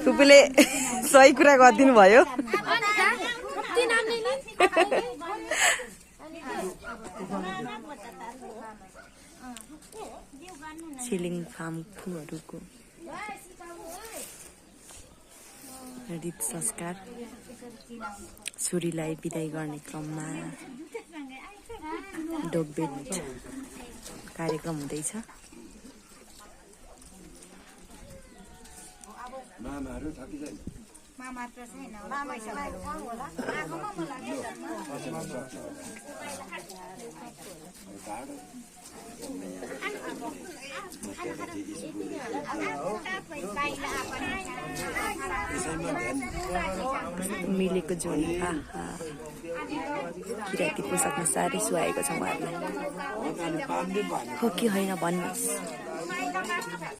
फुपूले सही कुरा गरिदिनु भयो। छिलिङ फार्महरूको रीत संस्कार छोरीलाई बिदाई गर्ने क्रममा डोगबेट कार्यक्रम हुँदैछ। मिलेको जोडी आहा किराती पोसाकमा साह्रै सुहाएको छ उहाँहरूलाई। हो कि होइन भन्नुहोस्।